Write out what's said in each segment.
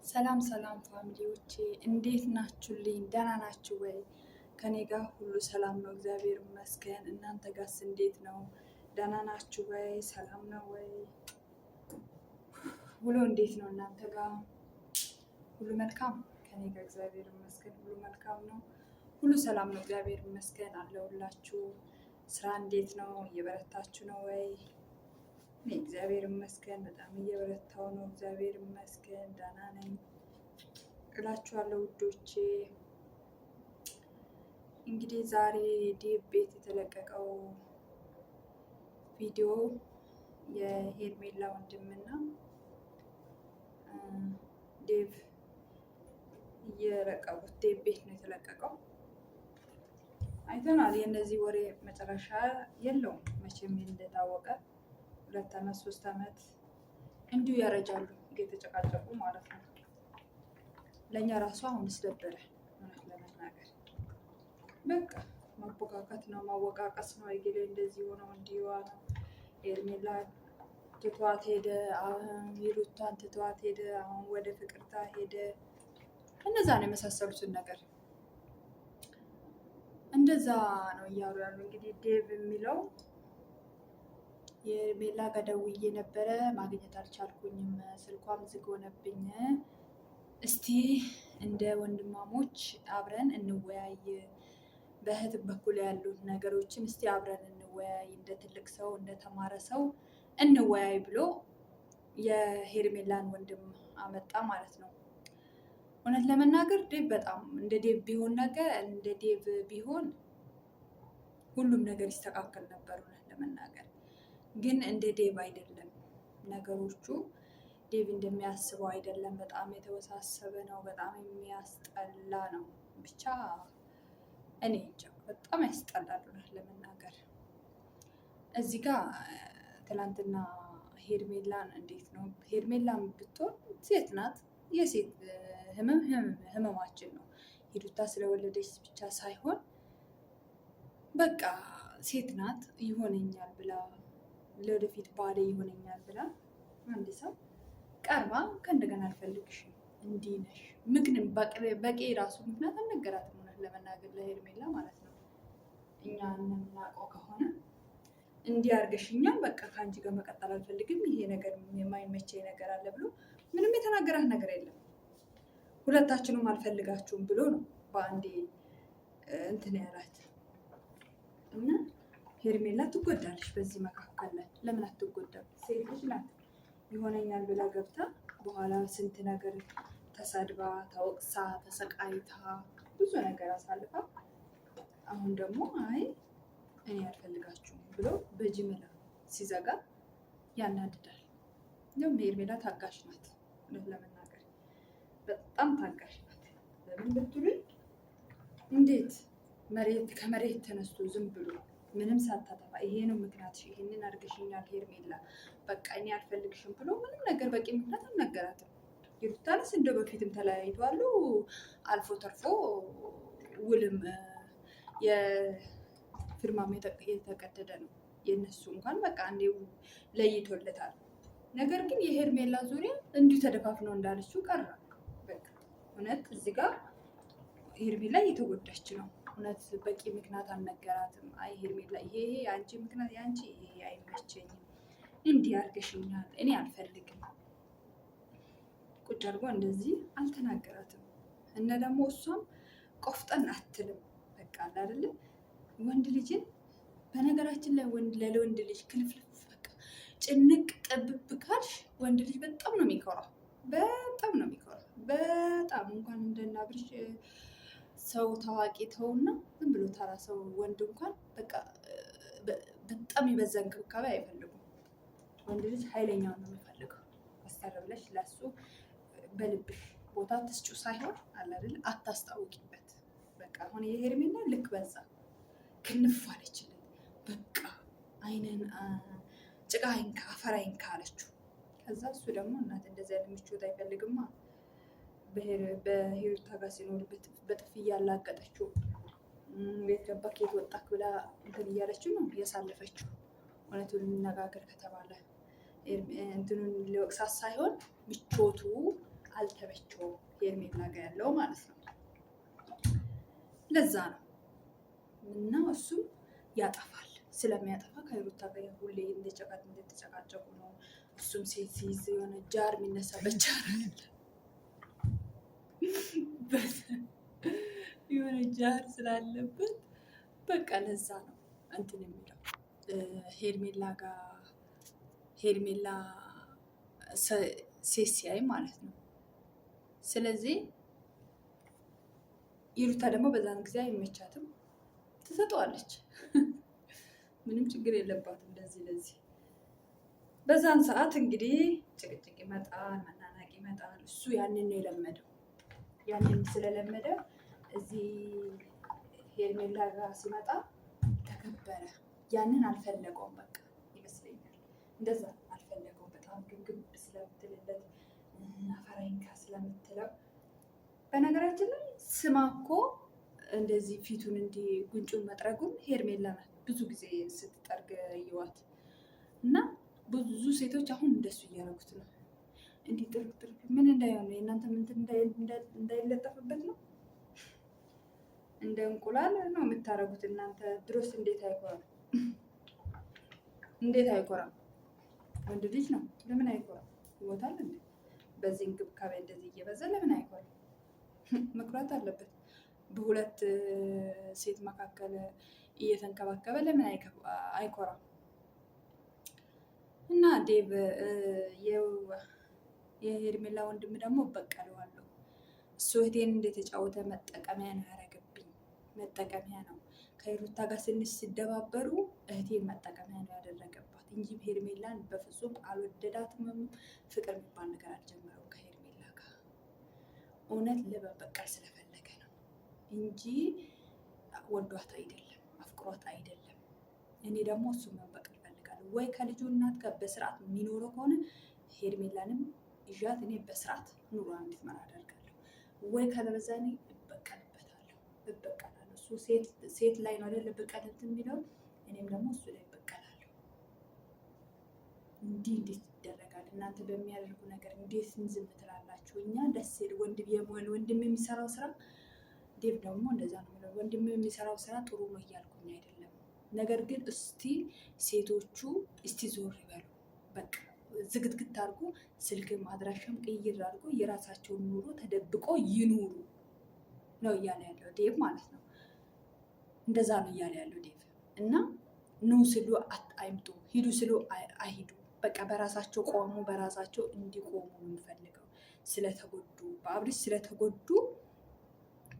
ሰላም ሰላም ፋሚሊዎቼ እንዴት ናችሁልኝ? ደህና ናችሁ ወይ? ከኔ ጋር ሁሉ ሰላም ነው፣ እግዚአብሔር ይመስገን። እናንተ ጋርስ እንዴት ነው? ደህና ናችሁ ወይ? ሰላም ነው ወይ? ውሎ እንዴት ነው? እናንተ ጋር ሁሉ መልካም? ከኔ ጋር እግዚአብሔር ይመስገን ሁሉ መልካም ነው፣ ሁሉ ሰላም ነው፣ እግዚአብሔር ይመስገን አለሁላችሁ። ስራ እንዴት ነው? እየበረታችሁ ነው ወይ? እኔ እግዚአብሔር ይመስገን በጣም እየበረታው ነው። እግዚአብሔር ይመስገን ደህና ነኝ እላችኋለሁ ውዶቼ። እንግዲህ ዛሬ ዴቭ ቤት የተለቀቀው ቪዲዮ የሄርሜላ ወንድምና ዴቭ እየለቀቁት ዴቭ ቤት ነው የተለቀቀው። አይተናል። የእነዚህ ወሬ መጨረሻ የለውም መቼም እንደታወቀ 2 ዓመት 3 ዓመት እንዲሁ ያረጃሉ እየተጨቃጨቁ ማለት ነው። ለእኛ ራሱ አሁንስ ደበረ እውነት ለመናገር በቃ ማቦካከት ነው ማወቃቀስ ነው። አይገሌ እንደዚህ ሆነው እንዲዋ ነው። ሄርሜላ ትቷት ሄደ፣ ሂሩታን ትቷት ሄደ፣ አሁን ወደ ፍቅርታ ሄደ። እነዛ ነው የመሳሰሉትን ነገር እንደዛ ነው እያሉ ያሉ። እንግዲህ ዴቭ የሚለው የሄርሜላ ጋር ደውዬ ነበረ ማግኘት አልቻልኩኝም፣ ስልኳም ዝግ ሆነብኝ። እስቲ እንደ ወንድማሞች አብረን እንወያይ፣ በእህት በኩል ያሉት ነገሮችን እስቲ አብረን እንወያይ፣ እንደ ትልቅ ሰው እንደ ተማረ ሰው እንወያይ ብሎ የሄርሜላን ወንድም አመጣ ማለት ነው። እውነት ለመናገር ዴቭ በጣም እንደ ዴቭ ቢሆን እንደ ዴቭ ቢሆን ሁሉም ነገር ይስተካከል ነበር። እውነት ለመናገር ግን እንደ ዴቭ አይደለም ነገሮቹ። ዴቭ እንደሚያስበው አይደለም። በጣም የተወሳሰበ ነው። በጣም የሚያስጠላ ነው። ብቻ እኔ እንጃ በጣም ያስጠላል እውነት ለመናገር። እዚህ ጋር ትናንትና ሄርሜላን እንዴት ነው ሄርሜላን ብትሆን ሴት ናት። የሴት ህመማችን ነው። ሂሩታ ስለወለደች ብቻ ሳይሆን በቃ ሴት ናት። ይሆነኛል ብላ ለወደፊት ባሌ ይሆነኛል ብላ አንድ ሰው ቀርባ ከእንደገና አልፈልግሽም እንዲህ ነሽ በቂ ራሱ ምክንያት አልነገራትም። እውነት ለመናገር ለሄርሜላ ማለት ነው። እኛ የምናውቀው ከሆነ እንዲህ አድርገሽኛል፣ በቃ ከአንቺ ጋር መቀጠል አልፈልግም፣ ይሄ ነገር የማይመቸኝ ነገር አለ ብሎ ምንም የተናገራት ነገር የለም። ሁለታችንም አልፈልጋችሁም ብሎ ነው በአንዴ እንትን ያላት እና ሄርሜላ ትጎዳለች በዚህ መካከል ላይ። ለምን አትጎዳም? ሴት ልጅ ናት። ይሆነኛል ብላ ገብታ በኋላ ስንት ነገር ተሰድባ ተወቅሳ ተሰቃይታ ብዙ ነገር አሳልፋ አሁን ደግሞ አይ እኔ አልፈልጋችሁም ብሎ በጅምላ ሲዘጋ ያናድዳል። እንደውም ሄርሜላ ታጋሽ ናት። እውነት ለመናገር በጣም ታጋሽ ናት። ለምን ብትሉኝ እንዴት ከመሬት ተነስቶ ዝም ብሎ ምንም ሳታጠፋ ይሄ ነው ምክንያትሽ፣ ይሄንን አድርገሽኛል ሄርሜላ በቃ እኔ አልፈልግሽም ብሎ ምንም ነገር በቂ ምክንያት አልነገራትም። ሂሩታንስ እንደ በፊትም ተለያይቷሉ። አልፎ ተርፎ ውልም የፊርማም የተቀደደ ነው የእነሱ እንኳን በቃ አንዴ ለይቶለታል። ነገር ግን የሄርሜላ ዙሪያ እንዲሁ ተደፋፍነው እንዳለችው ቀረ። በቃ እውነት እዚህ ጋር ሄርሜላ እየተጎዳች ነው። እውነት በቂ ምክንያት አልነገራትም። አይ ሄርሜላ ይሄ የአንቺ ምክንያት የአንቺ ይሄ አይመቸኝም፣ እንዲህ አድርገሽኛል፣ እኔ አልፈልግም ቁጭ አድርጎ እንደዚህ አልተናገራትም። እነ ደግሞ እሷም ቆፍጠን አትልም። በቃ አይደለም ወንድ ልጅን በነገራችን ላይ ለወንድ ልጅ ክልፍልፍ በቃ ጭንቅ ጥብብ ካልሽ ወንድ ልጅ በጣም ነው የሚኮራው። በጣም ነው የሚኮራው። በጣም እንኳን እንደናብርሽ ሰው ታዋቂ ተውና ዝም ብሎ ተራ ሰው ወንድ እንኳን በቃ በጣም የበዛ እንክብካቤ አይፈልጉም። ወንድ ልጅ ኃይለኛው ነው የሚፈልገው። አስተር ብለሽ ለሱ በልብሽ ቦታ ትስጩ ሳይሆን አለ አይደል አታስታውቂበት። በቃ አሁን የሄርሜላ ልክ በዛ ክንፍ አለችለት። በቃ አይነን ጭቃ አይንካ አፈር አይንካ አለችው። ከዛ እሱ ደግሞ እናት እንደዚህ አይነት ምቾት አይፈልግማ። በሂሩታ ጋር ሲኖር በጥፊ እያላገጠችው ቤት ገባ ከየት ወጣክ ብላ እንትን እያለችው ነው እያሳለፈችው። እውነቱን እንነጋገር ከተባለ እንትኑን ሊወቅሳት ሳይሆን ምቾቱ አልተመቸውም ሄርሜላ ጋር ያለው ማለት ነው። ለዛ ነው እና እሱም ያጠፋል። ስለሚያጠፋ ከሩታ ጋር ሁሌ እንደተጨቃጨቁ ነው። እሱም ሴት ሲይዝ የሆነ ጃር የሚነሳበት ጃር የሆነ ጃር ስላለበት በቃ ለዛ ነው እንትን የሚለው ሄርሜላ ሴት ሲያይ ማለት ነው። ስለዚህ ይሩታ ደግሞ በዛን ጊዜ አይመቻትም፣ ትሰጠዋለች። ምንም ችግር የለባትም። ለዚህ በዛን ሰዓት እንግዲህ ጭቅጭቅ ይመጣል፣ መናናቅ ይመጣል። እሱ ያንን ነው የለመደው። ያንን ስለለመደ እዚህ ሄርሜላ ጋር ሲመጣ ተከበረ። ያንን አልፈለገውም። በቃ ይመስለኛል እንደዛ አልፈለገውም። በጣም ግብግብ ስለምትልለት አፈራይንካ ስለምትለው በነገራችን ላይ ስማ እኮ እንደዚህ ፊቱን እንዲህ ጉንጩን መጥረጉን ሄርሜላ ብዙ ጊዜ ስትጠርግ እየዋት እና ብዙ ሴቶች አሁን እንደሱ እያደረጉት ነው። እንዲህ ጥርግ ምን እንዳይሆን የእናንተ ምንትን እንዳይለጠፍበት ነው። እንደ እንቁላል ነው የምታረጉት እናንተ። ድሮስ እንዴት አይኮራም? እንዴት አይኮራም? ወንድ ልጅ ነው። ለምን አይኮራም? ይሞታል እንዴ? በዚህ እንክብካቤ እንደዚህ እየበዛ ለምን አይኮራም? መኩራት አለበት። በሁለት ሴት መካከል እየተንከባከበ ለምን አይኮራም? እና ዴቭ የሄርሜላ ወንድም ደግሞ በቀለዋለሁ። እሱ እህቴን እንደተጫወተ መጠቀሚያ ነው ያደረገብኝ። መጠቀሚያ ነው። ከሩታ ጋር ስንሽ ሲደባበሩ እህቴን መጠቀሚያ ነው ያደረገባት እንጂ ሄርሜላን በፍጹም አልወደዳትም። ፍቅር የሚባል ነገር አልጀመረው ከሄርሜላ ጋር። እውነት ለመበቀል ስለፈለገ ነው እንጂ ወዷት አይደለም፣ አፍቅሯት አይደለም። እኔ ደግሞ እሱ መበቀል እፈልጋለሁ። ወይ ከልጁ እናት ጋር በስርዓት የሚኖረው ከሆነ ሄርሜላንም ይዣት እኔ በስርዓት ኑሮ እንድትመራ አደርጋለሁ። ወይ ካለበዛ እኔ እበቀልበታለሁ። እሱ ሴት ላይ ነው አይደለ በቀለት የሚለው፣ እኔም ደግሞ እሱ ላይ እበቀላለሁ። እንዴት ይደረጋል? እናንተ በሚያደርጉ ነገር እንዴት ዝም ትላላችሁ? እኛ ደስ ወንድም የሚሰራው ስራ ዴቭ ደግሞ እንደዛ ነው የሚለው። ወንድም የሚሰራው ስራ ጥሩ ነው እያልኩኝ አይደለም። ነገር ግን እስቲ ሴቶቹ እስቲ ዞር ይበሉ። በቃ ዝግትግት አድርጎ ስልክም አድራሻም ቅይር አድርጎ የራሳቸውን ኑሮ ተደብቆ ይኑሩ ነው እያለ ያለው ዴቭ ማለት ነው። እንደዛ ነው እያለ ያለው ዴቭ። እና ኑ ስሉ አይምጡ፣ ሂዱ ስሉ አይሂዱ። በቃ በራሳቸው ቆሙ፣ በራሳቸው እንዲቆሙ ነው የምፈልገው። ስለተጎዱ በአብሪሽ ስለተጎዱ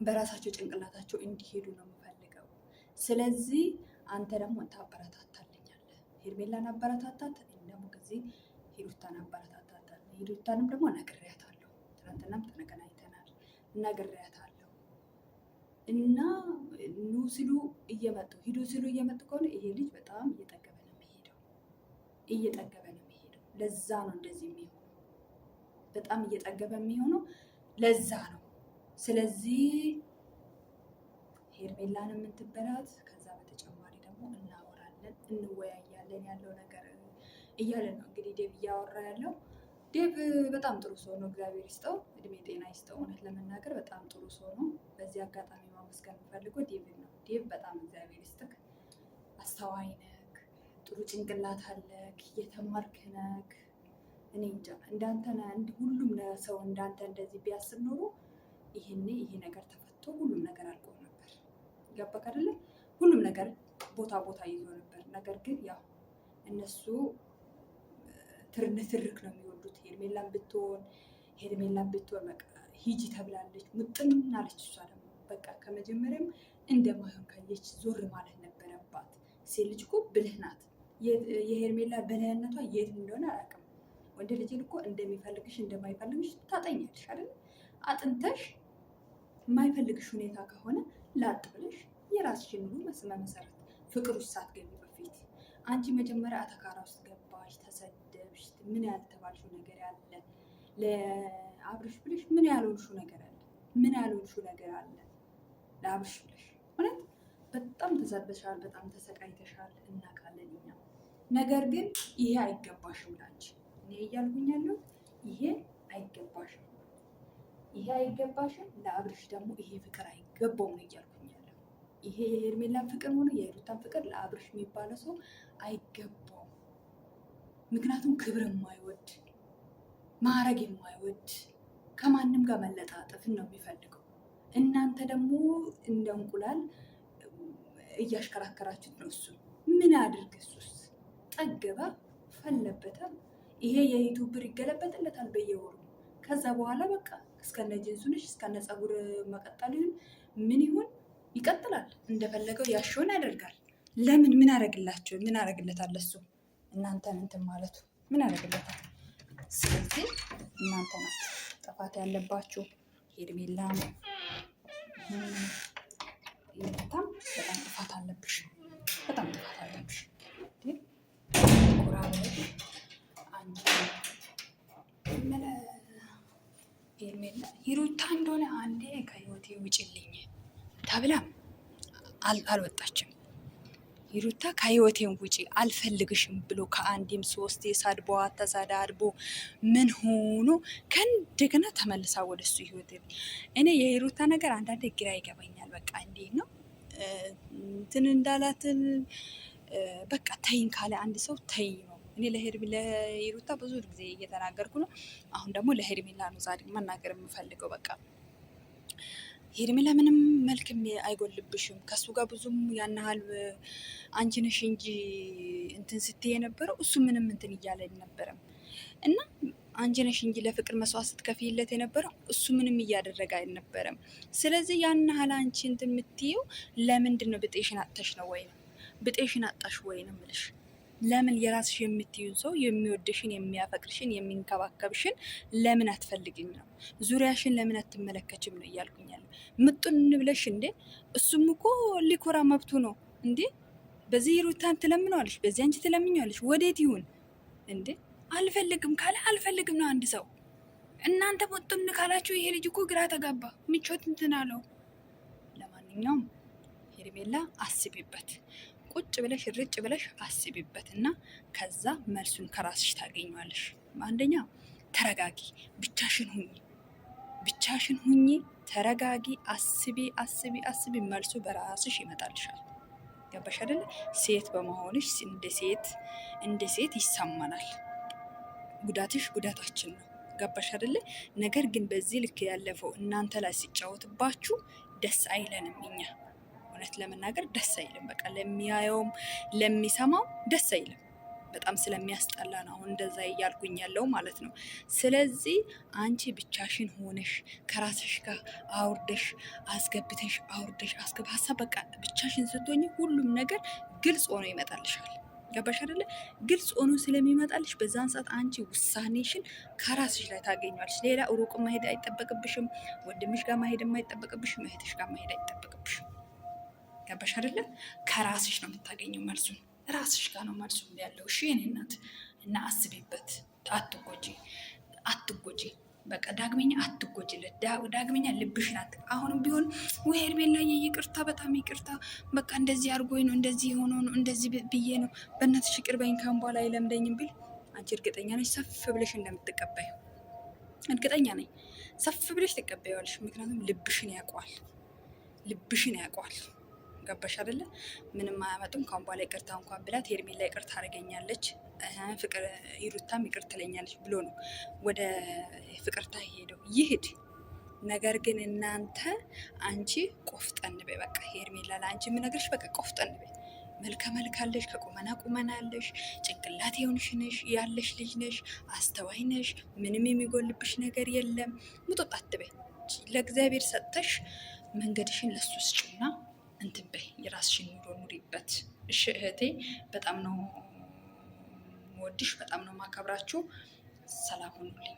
በራሳቸው ጭንቅላታቸው እንዲሄዱ ነው የምፈልገው። ስለዚህ አንተ ደግሞ ታበረታታለኛለህ፣ ሄርሜላን አበረታታት፣ ደግሞ ጊዜ ሂሩታን አበረታታታለሁ። ሂሩታንም ደግሞ ነግሬያታለሁ። ትናንትናም ተገናኝተናል፣ ነግሬያታለሁ። እና ኑ ሲሉ እየመጡ ሂዱ ሲሉ እየመጡ ከሆነ ይሄ ልጅ በጣም እየጠገበ ነው የሚሄደው፣ እየጠገበ ነው የሚሄደው። ለዛ ነው እንደዚህ የሚሆነው፣ በጣም እየጠገበ የሚሆነው ለዛ ነው። ስለዚህ ሄርሜላን የምትበላት ከዛ በተጨማሪ ደግሞ እናወራለን፣ እንወያያለን ያለው ነገር እያለ ነው እንግዲህ ዴቭ እያወራ ያለው። ዴቭ በጣም ጥሩ ሰው ነው። እግዚአብሔር ይስጠው፣ እድሜ ጤና ይስጠው። እውነት ለመናገር በጣም ጥሩ ሰው ነው። በዚህ አጋጣሚ ማመስገን የምፈልገው ዴቭ ነው። ዴቭ በጣም እግዚአብሔር ይስጥክ፣ አስተዋይ ነክ፣ ጥሩ ጭንቅላት አለክ፣ እየተማርክ ነክ። እኔ እንጃ እንዳንተ ሁሉም ሰው እንዳንተ እንደዚህ ቢያስብ ኖሮ ይሄ ነገር ተፈቶ ሁሉም ነገር አልቆ ነበር። ገባክ አይደለ? ሁሉም ነገር ቦታ ይዞ ነበር። ነገር ግን ያው እነሱ ትርክ ነው የሚወዱት። ሄርሜላን ብትሆን በቃ ሂጂ ተብላለች፣ ሙጥን አለች። እሷ ደግሞ በቃ ከመጀመሪያም እንደማይሆን ካየች ዞር ማለት ነበረባት። ሴት ልጅ እኮ ብልህ ናት። የሄርሜላ ብልህነቷ የት እንደሆነ አላውቅም። ወንድ ልጅን እኮ እንደሚፈልግሽ እንደማይፈልግሽ ታጠኛለሽ አይደል? አጥንተሽ የማይፈልግሽ ሁኔታ ከሆነ ላጥ ብለሽ የራስሽን ኑሮ መሰረት ፍቅር ውስጥ ሳትገቢ በፊት አንቺ መጀመሪያ አተካራ ውስጥ ገባሽ፣ ተሰደብሽ። ምን ያልተባልሽው ነገር ያለ ለአብርሽ ብለሽ ምን ያልሆንሽው ነገር አለ? ምን ያልሆንሽው ነገር አለ ለአብርሽ ብለሽ? እውነት በጣም ተሰድበሻል፣ በጣም ተሰቃይተሻል፣ እናውቃለን እኛ። ነገር ግን ይሄ አይገባሽም ላንቺ። እኔ እያልኩኝ ያለሁት ይሄ አይገባሽም። ይሄ አይገባሽም፣ ለአብርሽ ደግሞ ይሄ ፍቅር አይገባውም ነው እያልኩኝ ያለው። ይሄ የሄርሜላን ፍቅር ሆነ የሩታን ፍቅር ለአብርሽ የሚባለ ሰው አይገባውም። ምክንያቱም ክብር የማይወድ ማዕረግ የማይወድ ከማንም ጋር መለጣጠፍን ነው የሚፈልገው። እናንተ ደግሞ እንደ እንቁላል እያሽከራከራችሁት ነው። እሱ ምን አድርግ? እሱስ ጠገበ ፈለበተ። ይሄ የዩቱብ ብር ይገለበጥለታል በየወሩ። ከዛ በኋላ በቃ እስከነ ጅንሱንሽ እስከነ ፀጉር መቀጠል ይሁን ምን ይሁን ይቀጥላል። እንደፈለገው ያሸውን ያደርጋል። ለምን? ምን አረግላቸው? ምን አረግለታል? እሱ እናንተን እንትን ማለቱ ምን አረግለታል? ስለዚህ እናንተ ናት ጥፋት ያለባችሁ። ሄርሜላም በጣም ጥፋት አለብሽ። በጣም ጥፋት አለብሽ። ኮራ ብለሽ አንቺ ሄርሜላ ሂሩታ እንደሆነ አንዴ ከህይወቴ ውጭልኝ ተብላም አልወጣችም። ሂሩታ ከህይወቴን ውጪ አልፈልግሽም ብሎ ከአንዴም ሶስቴ ሳድቧት ተሳዳድቦ ምን ሆኖ ከእንደገና ተመልሳ ወደሱ ህይወት። እኔ የሂሩታ ነገር አንዳንዴ ግራ ይገባኛል። በቃ እንዴት ነው እንትን እንዳላትን በቃ ተይን ካለ አንድ ሰው ተይ ነው። እኔ ለሂሩታ ብዙ ጊዜ እየተናገርኩ ነው። አሁን ደግሞ ለሄርሜላ ነው ዛሬ መናገር የምፈልገው። በቃ ሄርሜላ ምንም መልክም አይጎልብሽም። ከሱ ጋር ብዙም ያናሃል አንቺ ነሽ እንጂ እንትን ስትይ የነበረው እሱ ምንም እንትን እያለ አልነበረም። እና አንቺ ነሽ እንጂ ለፍቅር መስዋዕት ስትከፍይለት የነበረው እሱ ምንም እያደረገ አልነበረም። ስለዚህ ያናሃል አንቺ እንትን የምትይው ለምንድን ነው? ብጤሽን አጥተሽ ነው ወይ ነው? ብጤሽን አጣሽ ወይ ነው የምልሽ። ለምን የራስሽ የምትዩን ሰው የሚወድሽን የሚያፈቅርሽን የሚንከባከብሽን ለምን አትፈልግኝ ነው? ዙሪያሽን ለምን አትመለከችም ነው እያልኩኛለሁ። ምጡን እንብለሽ እንዴ? እሱም እኮ ሊኮራ መብቱ ነው እንዴ? በዚህ ሩታን ትለምነዋለሽ፣ በዚህ አንቺ ትለምኛለሽ። ወዴት ይሁን እንዴ? አልፈልግም ካለ አልፈልግም ነው አንድ ሰው። እናንተ ምጡን ካላችሁ ይሄ ልጅ እኮ ግራ ተጋባ፣ ምቾት እንትን አለው። ለማንኛውም ሄርሜላ አስቢበት። ቁጭ ብለሽ ርጭ ብለሽ አስቢበት እና ከዛ መልሱን ከራስሽ ታገኘዋለሽ። አንደኛ ተረጋጊ፣ ብቻሽን ሁኚ፣ ተረጋጊ፣ አስቢ አስቢ አስቢ። መልሱ በራስሽ ይመጣልሻል። ገባሽ አይደለ? ሴት በመሆንሽ እንደ ሴት ይሰማናል። ጉዳትሽ ጉዳታችን ነው። ገባሽ አይደለ? ነገር ግን በዚህ ልክ ያለፈው እናንተ ላይ ሲጫወትባችሁ ደስ አይለንም እኛ እውነት ለመናገር ደስ አይልም። በቃ ለሚያየውም ለሚሰማው ደስ አይልም። በጣም ስለሚያስጠላ ነው አሁን እንደዛ እያልኩኝ ያለው ማለት ነው። ስለዚህ አንቺ ብቻሽን ሆነሽ ከራስሽ ጋር አውርደሽ አስገብተሽ ሀሳብ በቃ ብቻሽን ስትሆኝ ሁሉም ነገር ግልጽ ሆኖ ይመጣልሻል። ገባሽ አይደለ? ግልጽ ሆኖ ስለሚመጣልሽ በዛን ሰዓት አንቺ ውሳኔሽን ከራስሽ ላይ ታገኘዋለሽ። ሌላ ሩቅ መሄድ አይጠበቅብሽም። ወንድምሽ ጋር መሄድ አይጠበቅብሽም። እህትሽ ጋር መሄድ አይጠበቅብሽም። ገባሽ አይደለ? ከራስሽ ነው የምታገኘው መልሱን። ራስሽ ጋር ነው መልሱ ያለው። እሺ የኔ እናት እና አስቢበት። አትጎጂ። በቃ ዳግመኛ አትጎጂለት። ዳግመኛ ልብሽን አሁንም ቢሆን ወይ ሄርሜላዬ ይቅርታ፣ በጣም ይቅርታ፣ በቃ እንደዚህ አድርጎኝ ነው እንደዚህ ሆኖ ነው እንደዚህ ብዬ ነው፣ በእናትሽ ይቅር በይኝ፣ ካሁን በኋላ አይለምደኝም ቢል አንቺ እርግጠኛ ነሽ ሰፍ ብለሽ እንደምትቀበዩ? እርግጠኛ ነኝ ሰፍ ብለሽ ትቀበያለሽ። ምክንያቱም ልብሽን ያውቀዋል። ገባሽ አይደለ? ምንም አያመጡም። ካሁን በኋላ ይቅርታ እንኳን ብላት ሄርሜላ ይቅርታ አደረገኛለች፣ ፍቅር ሂሩታም ይቅር ትለኛለች ብሎ ነው ወደ ፍቅርታ ሄደው ይሄድ። ነገር ግን እናንተ አንቺ ቆፍጠን በይ። በቃ ሄርሜላ ለአንቺ የምነግርሽ በቃ ቆፍጠን በይ። መልከ መልካለሽ፣ ከቁመና ቁመናለሽ፣ ጭንቅላት የሆንሽ ነሽ፣ ያለሽ ልጅ ነሽ፣ አስተዋይ ነሽ። ምንም የሚጎልብሽ ነገር የለም። ሙጦጥ አትበይ። ለእግዚአብሔር ሰጥተሽ መንገድሽን ለሱ ስጭና እንትን በይ። የራስሽን ኑሮ ኑሪበት። እሺ እህቴ፣ በጣም ነው ወድሽ፣ በጣም ነው ማከብራችሁ። ሰላም ሁኑልኝ።